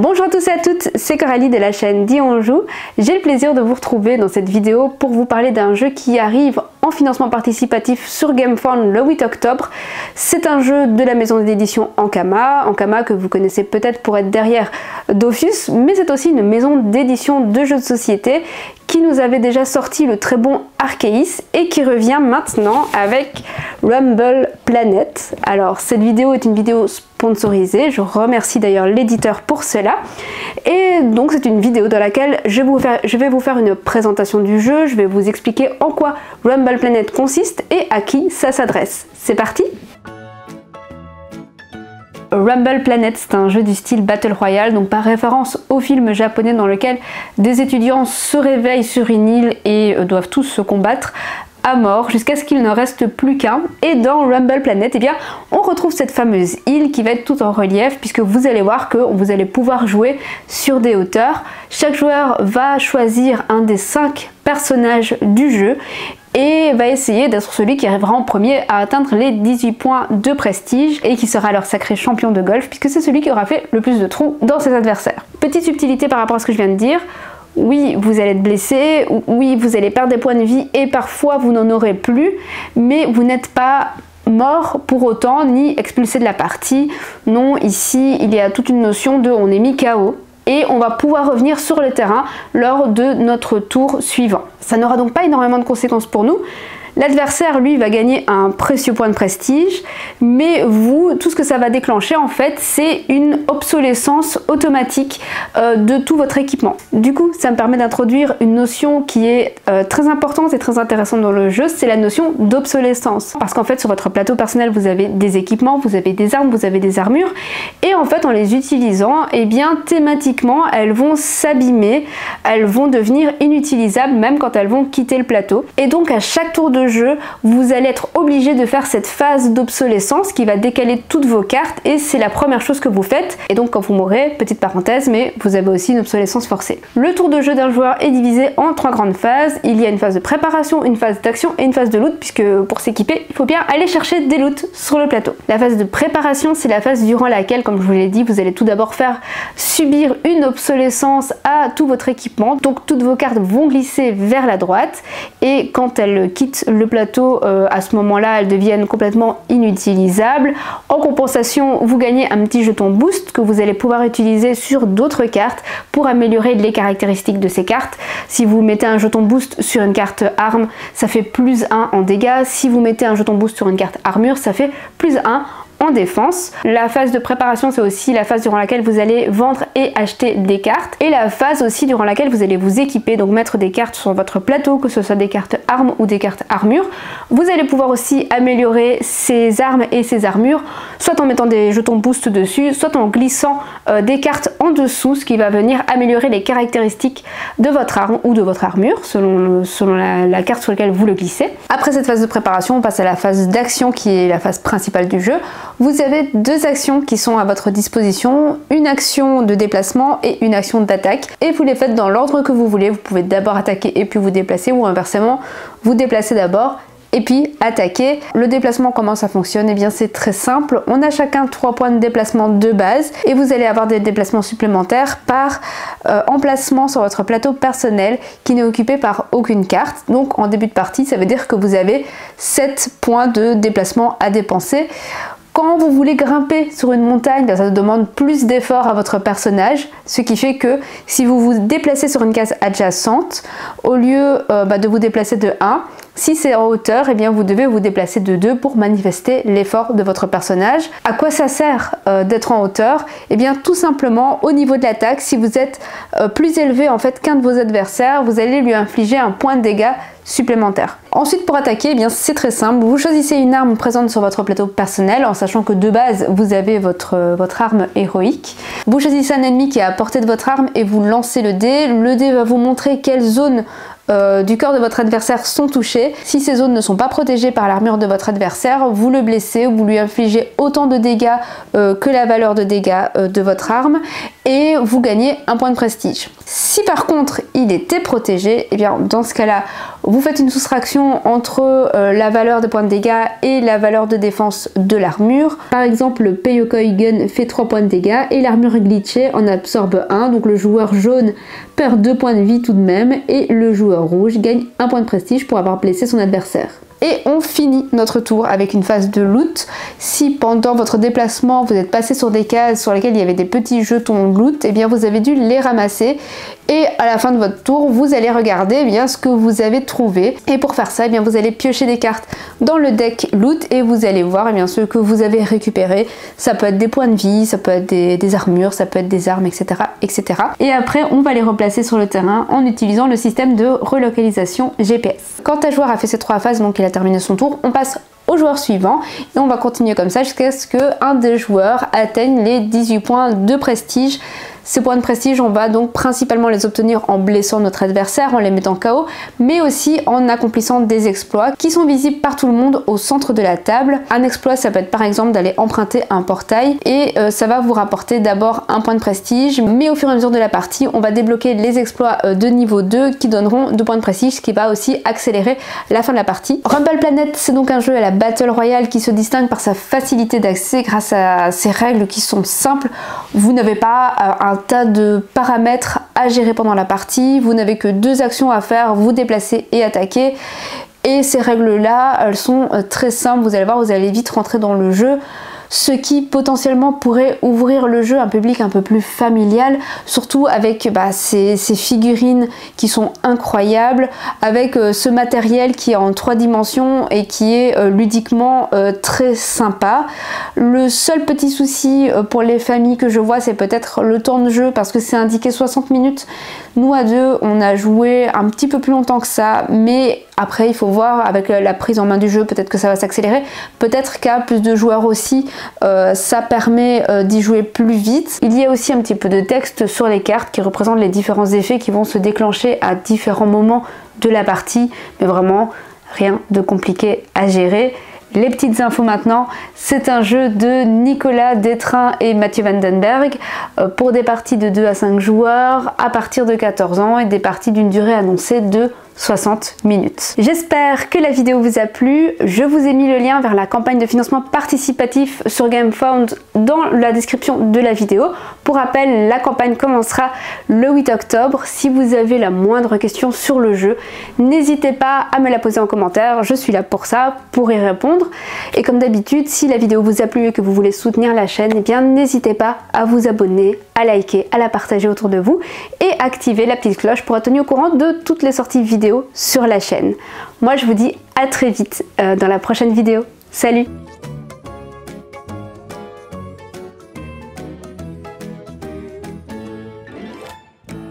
Bonjour à tous et à toutes, c'est Coralie de la chaîne Dis on joue. J'ai le plaisir de vous retrouver dans cette vidéo pour vous parler d'un jeu qui arrive en financement participatif sur GameFound le 8 octobre. C'est un jeu de la maison d'édition Ankama que vous connaissez peut-être pour être derrière Dofus, mais c'est aussi une maison d'édition de jeux de société qui nous avait déjà sorti le très bon Arceus et qui revient maintenant avec Rumble Planet. Alors cette vidéo est une vidéo sponsorisée, je remercie d'ailleurs l'éditeur pour cela. Et donc c'est une vidéo dans laquelle je vais vous faire une présentation du jeu, je vais vous expliquer en quoi Rumble Planet consiste et à qui ça s'adresse. C'est parti! Rumble Planet, c'est un jeu du style Battle Royale, donc par référence au film japonais dans lequel des étudiants se réveillent sur une île et doivent tous se combattre à mort jusqu'à ce qu'il ne reste plus qu'un. Et dans Rumble Planet, eh bien, on retrouve cette fameuse île qui va être toute en relief, puisque vous allez voir que vous allez pouvoir jouer sur des hauteurs. Chaque joueur va choisir un des 5 personnages du jeu et va essayer d'être celui qui arrivera en premier à atteindre les 18 points de prestige et qui sera leur sacré champion de golf, puisque c'est celui qui aura fait le plus de trous dans ses adversaires. Petite subtilité par rapport à ce que je viens de dire. Oui, vous allez être blessé, oui, vous allez perdre des points de vie et parfois vous n'en aurez plus, mais vous n'êtes pas mort pour autant ni expulsé de la partie. Non, ici il y a toute une notion de on est mis KO et on va pouvoir revenir sur le terrain lors de notre tour suivant. Ça n'aura donc pas énormément de conséquences pour nous. L'adversaire, lui, va gagner un précieux point de prestige, mais vous, tout ce que ça va déclencher, en fait, c'est une obsolescence automatique de tout votre équipement. Du coup, ça me permet d'introduire une notion qui est très importante et très intéressante dans le jeu, c'est la notion d'obsolescence. Parce qu'en fait, sur votre plateau personnel, vous avez des équipements, vous avez des armes, vous avez des armures, et en fait, en les utilisant, eh bien, thématiquement, elles vont s'abîmer, elles vont devenir inutilisables, même quand elles vont quitter le plateau. Et donc, à chaque tour de jeu, vous allez être obligé de faire cette phase d'obsolescence qui va décaler toutes vos cartes et c'est la première chose que vous faites. Et donc quand vous mourrez, petite parenthèse, mais vous avez aussi une obsolescence forcée. Le tour de jeu d'un joueur est divisé en 3 grandes phases. Il y a une phase de préparation, une phase d'action et une phase de loot, puisque pour s'équiper, il faut bien aller chercher des loots sur le plateau. La phase de préparation, c'est la phase durant laquelle, comme je vous l'ai dit, vous allez tout d'abord faire subir une obsolescence à tout votre équipement. Donc toutes vos cartes vont glisser vers la droite et quand elles quittent le plateau, à ce moment-là, elles deviennent complètement inutilisables. En compensation, vous gagnez un petit jeton boost que vous allez pouvoir utiliser sur d'autres cartes pour améliorer les caractéristiques de ces cartes. Si vous mettez un jeton boost sur une carte arme, ça fait plus 1 en dégâts. Si vous mettez un jeton boost sur une carte armure, ça fait plus 1 en défense. La phase de préparation, c'est aussi la phase durant laquelle vous allez vendre et acheter des cartes, et la phase aussi durant laquelle vous allez vous équiper, donc mettre des cartes sur votre plateau, que ce soit des cartes armes ou des cartes armures. Vous allez pouvoir aussi améliorer ces armes et ces armures, soit en mettant des jetons boost dessus, soit en glissant des cartes en dessous, ce qui va venir améliorer les caractéristiques de votre arme ou de votre armure, selon la carte sur laquelle vous le glissez. Après cette phase de préparation, on passe à la phase d'action qui est la phase principale du jeu. Vous avez 2 actions qui sont à votre disposition, une action de déplacement et une action d'attaque, et vous les faites dans l'ordre que vous voulez. Vous pouvez d'abord attaquer et puis vous déplacer, ou inversement, vous déplacez d'abord et puis attaquer. Le déplacement, comment ça fonctionne? Eh bien c'est très simple, on a chacun 3 points de déplacement de base et vous allez avoir des déplacements supplémentaires par emplacement sur votre plateau personnel qui n'est occupé par aucune carte. Donc en début de partie, ça veut dire que vous avez 7 points de déplacement à dépenser. Quand vous voulez grimper sur une montagne, ça demande plus d'efforts à votre personnage, ce qui fait que si vous vous déplacez sur une case adjacente, au lieu de vous déplacer de 1, si c'est en hauteur, eh bien vous devez vous déplacer de 2 pour manifester l'effort de votre personnage. À quoi ça sert d'être en hauteur? Eh bien tout simplement au niveau de l'attaque, si vous êtes plus élevé en fait qu'un de vos adversaires, vous allez lui infliger un point de dégâts supplémentaire. Ensuite pour attaquer, eh bien c'est très simple, vous choisissez une arme présente sur votre plateau personnel en sachant que de base vous avez votre arme héroïque. Vous choisissez un ennemi qui est à portée de votre arme et vous lancez le dé va vous montrer quelle zone du corps de votre adversaire sont touchées. Si ces zones ne sont pas protégées par l'armure de votre adversaire, vous le blessez, vous lui infligez autant de dégâts que la valeur de dégâts de votre arme et vous gagnez un point de prestige. Si par contre il était protégé, et bien dans ce cas-là, vous faites une soustraction entre la valeur de points de dégâts et la valeur de défense de l'armure. Par exemple, le Peyokoi Gun fait 3 points de dégâts et l'armure glitchée en absorbe 1, donc le joueur jaune perd 2 points de vie tout de même et le joueur rouge gagne 1 point de prestige pour avoir blessé son adversaire. Et on finit notre tour avec une phase de loot. Si pendant votre déplacement vous êtes passé sur des cases sur lesquelles il y avait des petits jetons de loot, et bien vous avez dû les ramasser. Et à la fin de votre tour, vous allez regarder bien ce que vous avez trouvé. Et pour faire ça, bien vous allez piocher des cartes dans le deck loot et vous allez voir bien ce que vous avez récupéré. Ça peut être des points de vie, ça peut être des armures, ça peut être des armes, etc., etc. Et après, on va les replacer sur le terrain en utilisant le système de relocalisation GPS. Quand un joueur a fait ces 3 phases, donc il a terminé son tour, on passe au joueur suivant et on va continuer comme ça jusqu'à ce qu'un des joueurs atteigne les 18 points de prestige. Ces points de prestige, on va donc principalement les obtenir en blessant notre adversaire, en les mettant KO, mais aussi en accomplissant des exploits qui sont visibles par tout le monde au centre de la table. Un exploit, ça peut être par exemple d'aller emprunter un portail et ça va vous rapporter d'abord un point de prestige, mais au fur et à mesure de la partie, on va débloquer les exploits de niveau 2 qui donneront 2 points de prestige, ce qui va aussi accélérer la fin de la partie. Rumble Planet, c'est donc un jeu à la Battle Royale qui se distingue par sa facilité d'accès grâce à ses règles qui sont simples. Vous n'avez pas un tas de paramètres à gérer pendant la partie, vous n'avez que 2 actions à faire, vous déplacer et attaquer. Et ces règles-là, elles sont très simples, vous allez voir, vous allez vite rentrer dans le jeu. Ce qui potentiellement pourrait ouvrir le jeu à un public un peu plus familial, surtout avec ces figurines qui sont incroyables, avec ce matériel qui est en 3 dimensions et qui est ludiquement très sympa. Le seul petit souci pour les familles que je vois, c'est peut-être le temps de jeu parce que c'est indiqué 60 minutes. Nous à 2, on a joué un petit peu plus longtemps que ça, mais après il faut voir avec la prise en main du jeu, peut-être que ça va s'accélérer, peut-être qu'à plus de joueurs aussi, ça permet d'y jouer plus vite. Il y a aussi un petit peu de texte sur les cartes qui représentent les différents effets qui vont se déclencher à différents moments de la partie, mais vraiment rien de compliqué à gérer. Les petites infos maintenant, c'est un jeu de Nicolas Détrain et Mathieu Vandenberg pour des parties de 2 à 5 joueurs à partir de 14 ans et des parties d'une durée annoncée de 60 minutes. J'espère que la vidéo vous a plu. Je vous ai mis le lien vers la campagne de financement participatif sur GameFound dans la description de la vidéo. Pour rappel, la campagne commencera le 8 octobre. Si vous avez la moindre question sur le jeu, n'hésitez pas à me la poser en commentaire. Je suis là pour ça, pour y répondre. Et comme d'habitude, si la vidéo vous a plu et que vous voulez soutenir la chaîne, eh bien n'hésitez pas à vous abonner, à liker, à la partager autour de vous et activer la petite cloche pour être tenu au courant de toutes les sorties vidéo sur la chaîne. Moi je vous dis à très vite dans la prochaine vidéo. Salut!